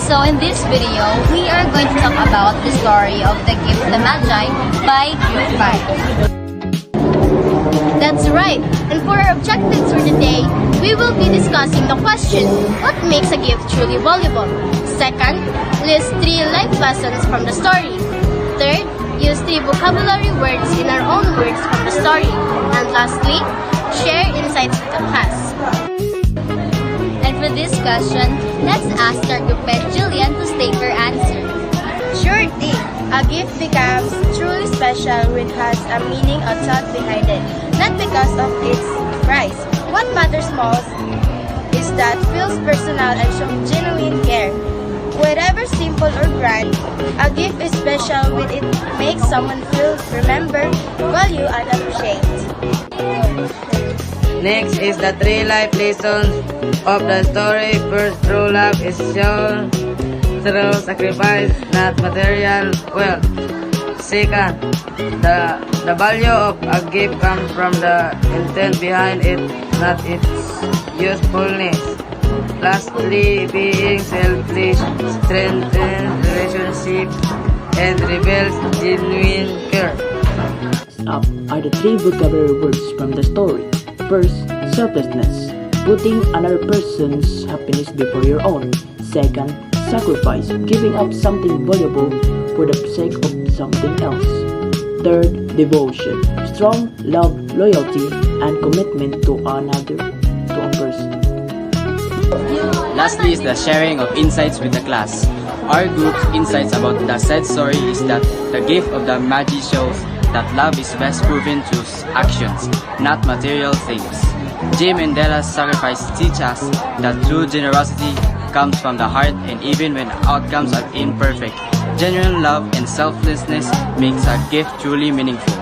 So in this video, we are going to talk about the story of the gift of the Magi by Group 5. That's right, and for our objectives for today, we will be discussing the question, what makes a gift truly valuable? Second, list 3 life lessons from the story. Third, use 3 vocabulary words in our own words from the story. And lastly, share insights with the class. And for this question, let's ask our groupmate Jillian to state her answer. Sure thing. A gift becomes truly special when it has a meaning or thought behind it, not because of its price. What matters most is that feels personal and shows genuine care. Whether simple or grand, a gift is special when it makes someone feel remembered, valued, and appreciated. Next is the 3 life lessons of the story. First, true love is shown through sacrifice, not material wealth. Second, the value of a gift comes from the intent behind it, not its usefulness. Lastly, being selfish strengthens relationship and reveals genuine care. Up are the 3 vocabulary words from the story. First, selflessness, putting another person's happiness before your own. Second, sacrifice, giving up something valuable for the sake of something else. Third, devotion, strong love, loyalty, and commitment to a person. Lastly is the sharing of insights with the class. Our group's insights about the said story is that the gift of the Magi shows that love is best proven through actions, not material things. Jim and Della's sacrifice teach us that true generosity comes from the heart, and even when outcomes are imperfect, genuine love and selflessness makes a gift truly meaningful.